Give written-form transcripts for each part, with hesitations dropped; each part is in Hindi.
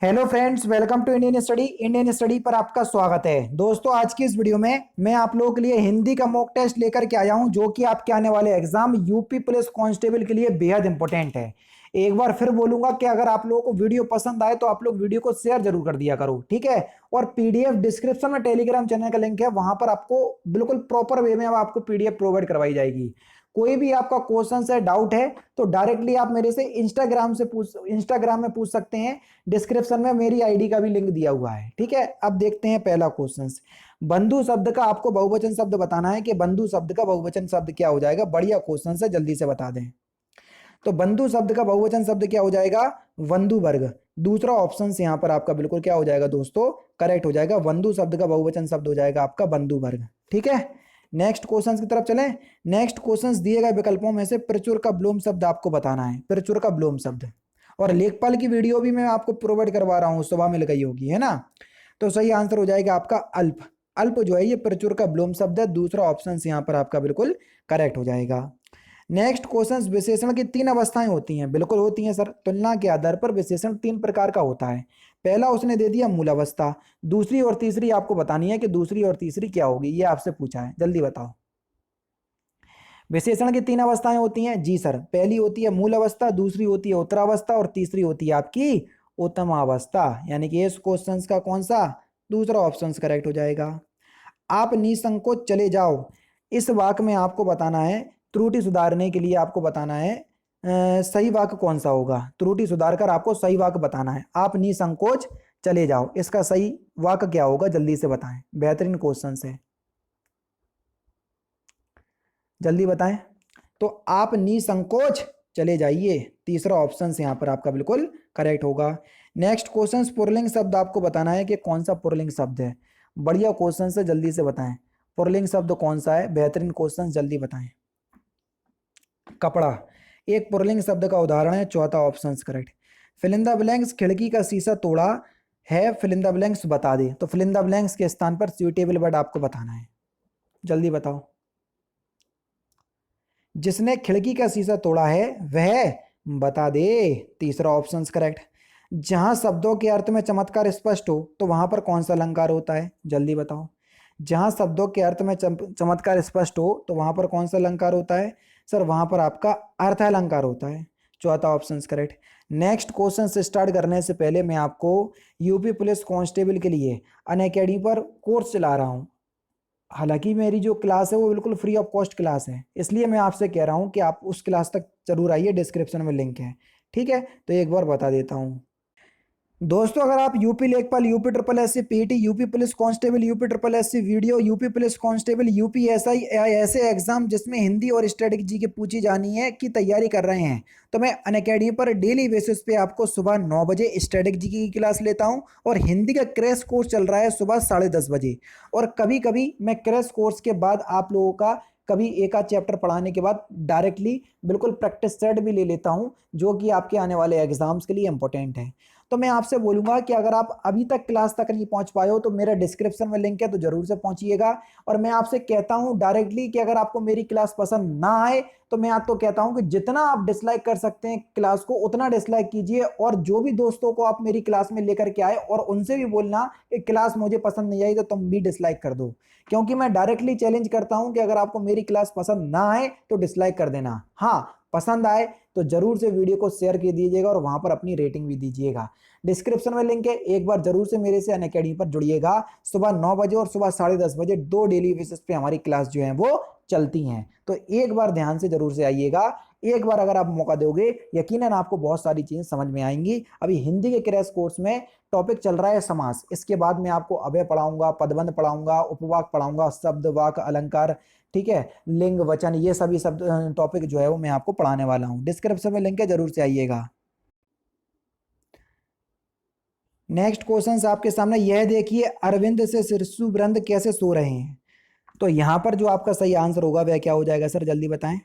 Hello friends, welcome to Indian study पर आपका स्वागत है। दोस्तों, आज की इस वीडियो में मैं आप लोगों के लिए हिंदी का मॉक टेस्ट लेकर के आया हूं, जो कि आपके आने वाले एग्जाम यूपी पुलिस कांस्टेबल के लिए बेहद इंपॉर्टेंट है। एक बार फिर बोलूंगा कि अगर आप लोगों को वीडियो पसंद आए तो आप लोग वीडियो को शेयर जरूर कर दिया करो, ठीक है। और पीडीएफ डिस्क्रिप्शन में टेलीग्राम चैनल का लिंक है, वहां पर आपको बिल्कुल प्रॉपर वे में आपको पीडीएफ प्रोवाइड करवाई जाएगी। कोई भी आपका क्वेश्चन है, डाउट है, तो डायरेक्टली आप मेरे से इंस्टाग्राम में पूछ सकते हैं। डिस्क्रिप्शन में मेरी आईडी का भी लिंक दिया हुआ है, ठीक है। अब देखते हैं पहला क्वेश्चन। बंधु शब्द का आपको बहुवचन शब्द बताना है कि बंधु शब्द का बहुवचन शब्द क्या हो जाएगा। बढ़िया क्वेश्चन है, जल्दी से बता दें। तो बंधु शब्द का बहुवचन शब्द क्या हो जाएगा? बंधु वर्ग। दूसरा ऑप्शन यहाँ पर आपका बिल्कुल क्या हो जाएगा दोस्तों? करेक्ट हो जाएगा। बंधु शब्द का बहुवचन शब्द हो जाएगा आपका बंधु वर्ग, ठीक है। नेक्स्ट क्वेश्चन की तरफ चलें। नेक्स्ट क्वेश्चन दिए गए विकल्पों में से प्रचुर का विलोम शब्द आपको बताना है। प्रचुर का विलोम शब्द, और लेखपाल की वीडियो भी मैं आपको प्रोवाइड करवा रहा हूं, सुबह मिल गई होगी, है ना। तो सही आंसर हो जाएगा आपका अल्प। अल्प जो है ये प्रचुर का विलोम शब्द है। दूसरा ऑप्शन यहाँ पर आपका बिल्कुल करेक्ट हो जाएगा। नेक्स्ट क्वेश्चन, विशेषण की तीन अवस्थाएं होती हैं। बिल्कुल होती हैं सर। तुलना के आधार पर विशेषण तीन प्रकार का होता है। पहला उसने दे दिया मूल अवस्था, दूसरी और तीसरी आपको बतानी है कि दूसरी और तीसरी क्या होगी, ये आपसे पूछा है, जल्दी बताओ। विशेषण की तीन अवस्थाएं होती हैं जी सर। पहली होती है मूल अवस्था, दूसरी होती है उत्तरावस्था और तीसरी होती है आपकी उत्तम अवस्था। यानी कि इस क्वेश्चन का कौन सा? दूसरा ऑप्शन करेक्ट हो जाएगा। आप निसंकोच चले जाओ, इस वाक्य में आपको बताना है, त्रुटि सुधारने के लिए आपको बताना है सही वाक्य कौन सा होगा। त्रुटि सुधार कर आपको सही वाक्य बताना है। आप निसंकोच चले जाओ, इसका सही वाक्य क्या होगा, जल्दी से बताएं। बेहतरीन क्वेश्चन है, जल्दी बताएं। तो आप निसंकोच चले जाइए, तीसरा ऑप्शन यहाँ पर आपका बिल्कुल करेक्ट होगा। नेक्स्ट क्वेश्चन, पुल्लिंग शब्द आपको बताना है कि कौन सा पुल्लिंग शब्द है। बढ़िया क्वेश्चन से, जल्दी से बताएं। पुल्लिंग शब्द कौन सा है? बेहतरीन क्वेश्चन, जल्दी बताएं। कपड़ा एक पुल्लिंग शब्द का उदाहरण है। चौथा option correct. Fill in the blanks, खिड़की का शीशा तोड़ा है, फिल इन द ब्लैंक्स बता दे। तो फिल इन द ब्लैंक्स के स्थान पर सुइटेबल वर्ड आपको बताना है, जल्दी बताओ। जिसने खिड़की का शीशा तोड़ा है वह बता दे, तीसरा ऑप्शन करेक्ट। जहां शब्दों के अर्थ में चमत्कार स्पष्ट हो तो वहां पर कौन सा अलंकार होता है, जल्दी बताओ। जहां शब्दों के अर्थ में चमत्कार स्पष्ट हो तो वहां पर कौन सा अलंकार होता है? सर वहां पर आपका अर्थ अलंकार होता है। चौथा ऑप्शन करेक्ट। नेक्स्ट क्वेश्चन से स्टार्ट करने से पहले मैं आपको यूपी पुलिस कांस्टेबल के लिए अनअकैडमी पर कोर्स चला रहा हूं। हालांकि मेरी जो क्लास है वो बिल्कुल फ्री ऑफ कॉस्ट क्लास है, इसलिए मैं आपसे कह रहा हूं कि आप उस क्लास तक जरूर आइए, डिस्क्रिप्शन में लिंक है, ठीक है। तो एक बार बता देता हूं दोस्तों, अगर आप UP Lekhpal, UP triple S C PT, UP police constable, UP triple S C VDO, UP police constable, UP SI, ऐसे एग्जाम जिसमें हिंदी और स्ट्रेटेजी की पूछी जानी है की तैयारी कर रहे हैं, तो मैं अनअकैडमी पर डेली बेसिस पे आपको सुबह 9 बजे स्ट्रेटेजी की क्लास लेता हूं। और हिंदी का क्रैश कोर्स चल रहा है सुबह 10:30 बजे। और कभी कभी मैं क्रैश कोर्स के बाद आप लोगों का कभी एक आध चैप्टर पढ़ाने के बाद डायरेक्टली बिल्कुल प्रैक्टिस सेट भी ले लेता हूं, जो कि आपके आने वाले एग्जाम्स के लिए इंपॉर्टेंट है। तो मैं आपसे बोलूंगा कि अगर आप अभी तक क्लास तक नहीं पहुंच पाए हो तो मेरा डिस्क्रिप्शन में लिंक है, तो जरूर से पहुंचिएगा। और मैं आपसे कहता हूं डायरेक्टली कि अगर आपको मेरी क्लास पसंद ना आए तो मैं आपको कहता हूं कि जितना आप डिसलाइक कर सकते हैं क्लास को उतना डिसलाइक कीजिए। और जो भी दोस्तों को आप मेरी क्लास में लेकर के आए और उनसे भी बोलना कि क्लास मुझे पसंद नहीं आई तो तुम भी डिसलाइक कर दो, क्योंकि मैं डायरेक्टली चैलेंज करता हूं कि अगर आपको मेरी क्लास पसंद ना आए तो डिसलाइक कर देना। हाँ, पसंद आए तो जरूर से वीडियो को शेयर कर दीजिएगा और वहां पर अपनी रेटिंग भी दीजिएगा। डिस्क्रिप्शन में लिंक है, एक बार जरूर से मेरे से अनअकैडमी पर जुड़िएगा। सुबह 9 बजे और सुबह 10:30 बजे दो डेली बेसिस पे हमारी क्लास जो है वो चलती हैं। तो एक बार ध्यान से जरूर से आइएगा। एक बार अगर आप मौका दोगे यकीनन आपको बहुत सारी चीजें समझ में आएंगी। अभी हिंदी के क्रैश कोर्स में टॉपिक चल रहा है समास, इसके बाद मैं आपको अव्यय पढ़ाऊंगा, पदबंध पढ़ाऊंगा, उपवाक पढ़ाऊंगा, शब्द वाक अलंकार, ठीक है, लिंग वचन, ये सभी शब्द टॉपिक जो है वो मैं आपको पढ़ाने वाला हूँ। डिस्क्रिप्शन में लिंक है, जरूर से आइएगा। नेक्स्ट क्वेश्चन आपके सामने यह देखिए, अरविंद से शिशु वृंद कैसे सो रहे हैं। तो यहां पर जो आपका सही आंसर होगा वह क्या हो जाएगा सर, जल्दी बताएं।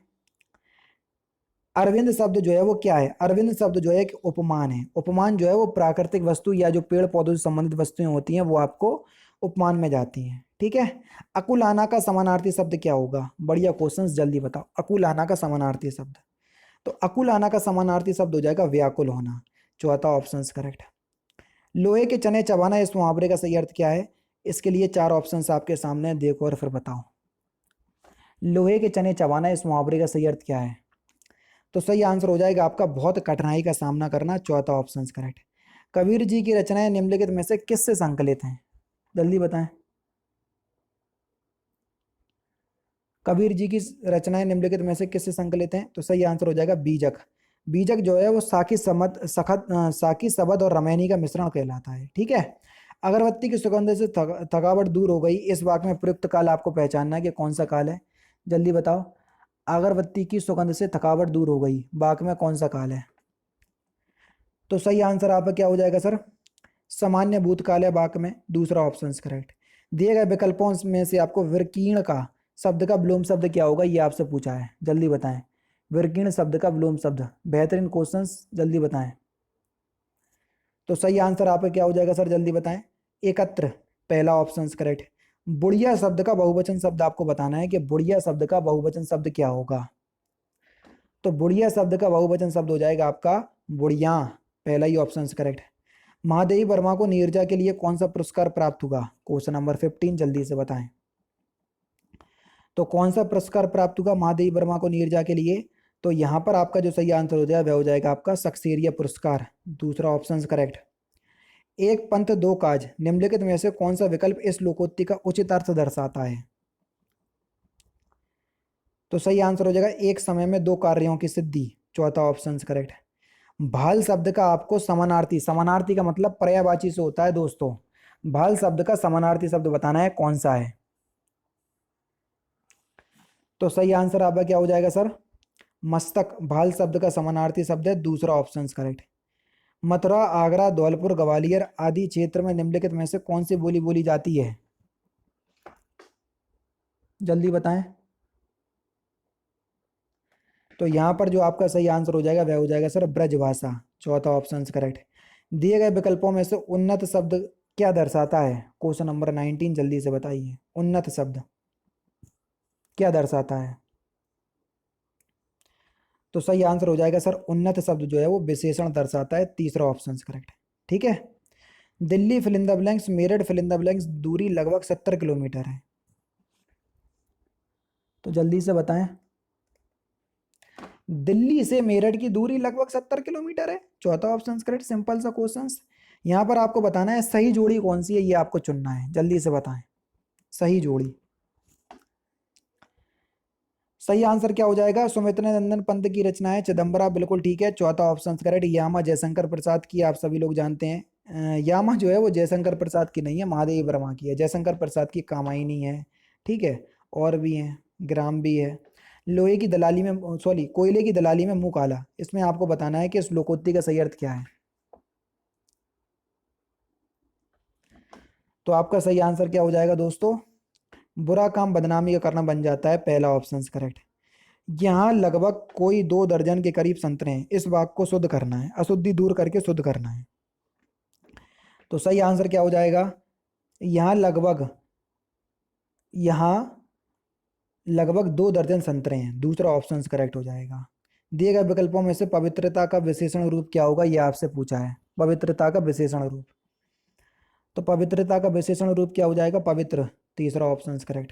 अरविंद शब्द जो है वो क्या है? अरविंद शब्द जो है एक उपमान है। उपमान जो है वो प्राकृतिक वस्तु या जो पेड़ पौधों से संबंधित वस्तुएं होती हैं वो आपको उपमान में जाती हैं, ठीक है। अकुलाना का समानार्थी शब्द क्या होगा? बढ़िया क्वेश्चन, जल्दी बताओ। अकुलाना का समानार्थी शब्द, तो अकुलाना का समानार्थी शब्द हो जाएगा व्याकुल होना। चौथा ऑप्शन करेक्ट। लोहे के चने चबाना इस मुहावरे का सही अर्थ क्या है? इसके लिए चार ऑप्शंस आपके सामने हैं, देखो और फिर बताओ। लोहे के चने चबाना इस मुहावरे का सही अर्थ क्या है? तो सही आंसर हो जाएगा आपका बहुत कठिनाई का सामना करना, चौथा ऑप्शन करेक्ट। कबीर जी की रचनाएं निम्नलिखित में से किससे संकलित हैं? जल्दी बताएं। कबीर जी की रचनाएं निम्नलिखित में से किससे संकलित हैं? तो सही आंसर हो जाएगा बीजक। बीजक जो है वो साकी समद सखत साकी सबद और रमैनी का मिश्रण कहलाता है, ठीक है। अगरबत्ती की सुगंध से थकावट दूर हो गई, इस वाक्य में प्रयुक्त काल आपको पहचानना है कि कौन सा काल है, जल्दी बताओ। अगरबत्ती की सुगंध से थकावट दूर हो गई, वाक्य में कौन सा काल है? तो सही आंसर आपका क्या हो जाएगा सर? सामान्य भूतकाल है वाक्य में, दूसरा ऑप्शन करेक्ट। दिए गए विकल्पों में से आपको विकीर्ण का शब्द का विलोम शब्द क्या होगा, ये आपसे पूछा है, जल्दी बताएं। विकीर्ण शब्द का विलोम शब्द, बेहतरीन क्वेश्चंस, जल्दी बताएं। तो सही आंसर आपका क्या हो जाएगा सर, जल्दी बताएं। एकत्र, पहला ऑप्शन करेक्ट। बुढ़िया शब्द का बहुवचन शब्द आपको बताना है कि बुढ़िया शब्द का बहुवचन शब्द क्या होगा। तो बुढ़िया शब्द का बहुवचन शब्द हो जाएगा आपका बुढ़िया, पहला ही ऑप्शन करेक्ट। महादेवी वर्मा को नीरजा के लिए कौन सा पुरस्कार प्राप्त हुआ? क्वेश्चन नंबर 15, जल्दी से बताएं। तो कौन सा पुरस्कार प्राप्त हुआ महादेवी वर्मा को नीरजा के लिए? तो यहां पर आपका जो सही आंसर हो जाएगा वह हो जाएगा आपका सक्सेरिया पुरस्कार, दूसरा ऑप्शन करेक्ट। एक पंथ दो काज, निम्नलिखित में से कौन सा विकल्प इस लोकोक्ति का उचित अर्थ दर्शाता है? तो सही आंसर हो जाएगा एक समय में दो कार्यों की सिद्धि, चौथा ऑप्शन करेक्ट। भाल शब्द का आपको समानार्थी, समानार्थी का मतलब पर्यायवाची से होता है दोस्तों, भाल शब्द का समानार्थी शब्द बताना है कौन सा है। तो सही आंसर आपका क्या हो जाएगा सर? मस्तक, भाल शब्द का समानार्थी शब्द है, दूसरा ऑप्शन करेक्ट। मथुरा, आगरा, धौलपुर, ग्वालियर आदि क्षेत्र में निम्नलिखित में से कौन सी बोली बोली जाती है? जल्दी बताएं। तो यहां पर जो आपका सही आंसर हो जाएगा वह हो जाएगा सर ब्रजभाषा, चौथा ऑप्शन करेक्ट। दिए गए विकल्पों में से उन्नत शब्द क्या दर्शाता है? क्वेश्चन नंबर 19, जल्दी से बताइए, उन्नत शब्द क्या दर्शाता है? तो सही आंसर हो जाएगा सर उन्नत शब्द जो है वो विशेषण दर्शाता है, तीसरा ऑप्शन करेक्ट, ठीक है। Delhi fill in the blanks, Meerut fill in the blanks दूरी लगभग 70 किलोमीटर है, तो जल्दी से बताएं। दिल्ली से मेरठ की दूरी लगभग 70 किलोमीटर है, चौथा ऑप्शन करेक्ट, सिंपल सा क्वेश्चन। यहां पर आपको बताना है सही जोड़ी कौन सी है, ये आपको चुनना है, जल्दी से बताएं सही जोड़ी। सही आंसर क्या हो जाएगा? सुमित्रा नंदन पंत की रचना है चिदम्बरा, बिल्कुल ठीक है, चौथा ऑप्शन करेक्ट। यामा जयशंकर प्रसाद की आप सभी लोग जानते हैं, यामा जो है वो जयशंकर प्रसाद की नहीं है, महादेवी वर्मा की है। जयशंकर प्रसाद की कामायनी है, ठीक है, और भी हैं, ग्राम भी है। लोहे की दलाली में, सॉरी, कोयले की दलाली में मुंह काला, इसमें आपको बताना है कि इस लोकोक्ति का सही अर्थ क्या है। तो आपका सही आंसर क्या हो जाएगा दोस्तों? बुरा काम बदनामी का करना बन जाता है, पहला ऑप्शन करेक्ट। यहाँ लगभग कोई 2 दर्जन के करीब संतरे हैं, इस वाक्य को शुद्ध करना है, अशुद्धि दूर करके शुद्ध करना है। तो सही आंसर क्या हो जाएगा? यहाँ लगभग, यहाँ लगभग 2 दर्जन संतरे हैं, दूसरा ऑप्शन करेक्ट हो जाएगा। दिए गए विकल्पों में से पवित्रता का विशेषण रूप क्या होगा, यह आपसे पूछा है, पवित्रता का विशेषण रूप। तो पवित्रता का विशेषण रूप क्या हो जाएगा? पवित्र, तीसरा ऑप्शन करेक्ट।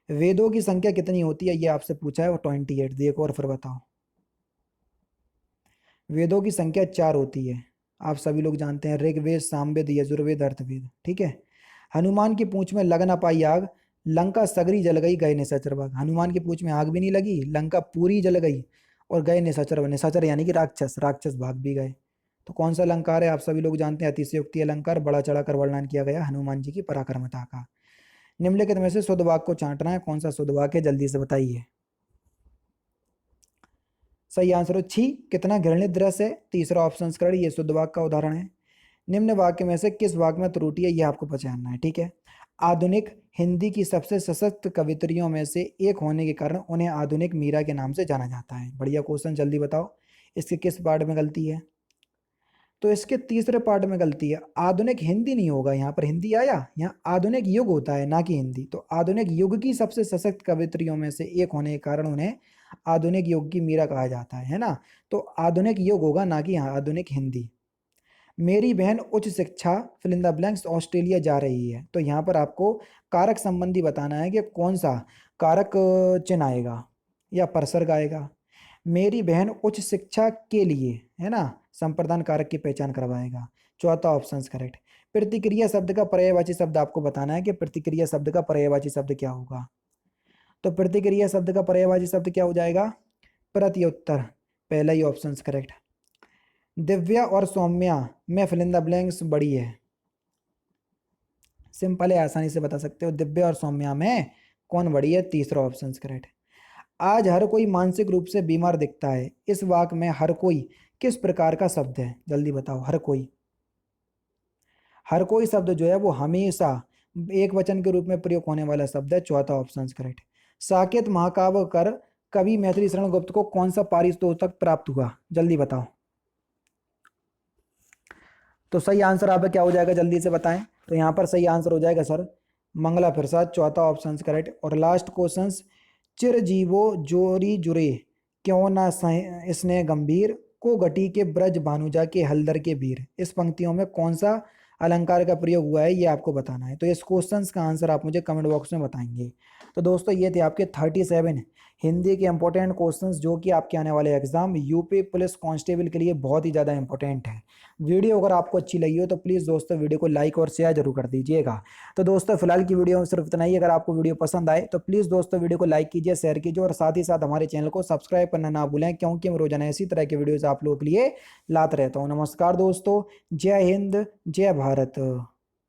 वेदों की संख्या कितनी होती है, ये आपसे पूछा है, वो 28, देखो और फिर बताओ। वेदों की संख्या 4 होती है, आप सभी लोग जानते हैं, ऋग्वेद, सामवेद, यजुर्वेद, अर्थवेद, ठीक है। हनुमान की पूंछ में लग ना पाई आग, लंका सगरी जल गई, गए निशाचर भाग। हनुमान की पूंछ में आग भी नहीं लगी, लंका पूरी जल गई, और गए निशाचर, निशाचर यानी कि राक्षस, राक्षस भाग भी गए। तो कौन सा अलंकार है, आप सभी लोग जानते हैं, अतिशयोक्ति अलंकार, बड़ा चढ़ाकर वर्णन किया गया हनुमान जी की पराक्रमता का। निम्नलिखित में से शुद्ध वाक्य को चाटना है, कौन सा शुद्ध वाक्य है, जल्दी से बताइए। सही आंसर हो छी कितना घृणित दृश्य है, तीसरा ऑप्शन करेक्ट, ये शुद्ध वाक्य का उदाहरण है। निम्न वाक्य में से किस वाक्य में त्रुटि है, ये आपको पहचानना है, ठीक है। आधुनिक हिंदी की सबसे सशक्त कवित्रियों में से एक होने के कारण उन्हें आधुनिक मीरा के नाम से जाना जाता है, बढ़िया क्वेश्चन, जल्दी बताओ इसके किस पार्ट में गलती है? तो इसके तीसरे पार्ट में गलती है, आधुनिक हिंदी नहीं होगा, यहाँ पर हिंदी आया, यहाँ आधुनिक युग होता है ना कि हिंदी। तो आधुनिक युग की सबसे सशक्त कवित्रियों में से एक होने के कारण उन्हें आधुनिक युग की मीरा कहा जाता है ना। तो आधुनिक युग होगा, ना कि यहाँ आधुनिक हिंदी। मेरी बहन उच्च शिक्षा fill in the blanks Australia जा रही है। तो यहाँ पर आपको कारक संबंधी बताना है कि कौन सा कारक चिन्ह आएगा या परसर्ग आएगा। मेरी बहन उच्च शिक्षा के लिए, है ना, संप्रदान कारक की पहचान करवाएगा। चौथा ऑप्शन करेक्ट। प्रतिक्रिया शब्द का पर्यायवाची शब्द आपको बताना है कि प्रतिक्रिया शब्द का पर्यायवाची शब्द क्या होगा। तो प्रतिक्रिया शब्द का पर्यायवाची शब्द क्या हो जाएगा? प्रत्युत्तर। पहला ही ऑप्शन करेक्ट। दिव्या और सौम्या में फिल इन द ब्लैंक्स बड़ी है। सिंपल है, आसानी से बता सकते हो। दिव्या और सौम्या में कौन बड़ी है? तीसरा ऑप्शन करेक्ट। आज हर कोई मानसिक रूप से बीमार दिखता है। इस वाक्य में हर कोई किस प्रकार का शब्द है? जल्दी बताओ। हर कोई, हर कोई शब्द जो है वो हमेशा एक वचन के रूप में प्रयोग होने वाला शब्द है। चौथा ऑप्शन करेक्ट। साकेत महाकाव्य कर कवि मैथिली शरण गुप्त को कौन सा पारितोषिक प्राप्त हुआ? जल्दी बताओ। तो सही आंसर आप क्या हो जाएगा? जल्दी से बताएं। तो यहाँ पर सही आंसर हो जाएगा सर मंगला प्रसाद। चौथा ऑप्शन करेक्ट। और लास्ट क्वेश्चन, चिरजीवो जोरी जुरे क्यों ना स्नेह गंभीर को घटी के ब्रज भानुजा के हलदर के वीर। इस पंक्तियों में कौन सा अलंकार का प्रयोग हुआ है, ये आपको बताना है। तो इस क्वेश्चन का आंसर आप मुझे कमेंट बॉक्स में बताएंगे। तो दोस्तों ये थे आपके 37 हिंदी के इंपॉर्टेंट क्वेश्चंस जो कि आपके आने वाले एग्जाम यूपी पुलिस कांस्टेबल के लिए बहुत ही ज़्यादा इंपॉर्टेंट है। वीडियो अगर आपको अच्छी लगी हो तो प्लीज़ दोस्तों वीडियो को लाइक और शेयर जरूर कर दीजिएगा। तो दोस्तों फिलहाल की वीडियो में सिर्फ इतना ही। अगर आपको वीडियो पसंद आए तो प्लीज़ दोस्तों वीडियो को लाइक कीजिए, शेयर कीजिए और साथ ही साथ हमारे चैनल को सब्सक्राइब करना ना भूलें, क्योंकि मैं रोजाना इसी तरह के वीडियोज़ आप लोगों के लिए लाता रहता हूँ। नमस्कार दोस्तों, जय हिंद, जय भारत।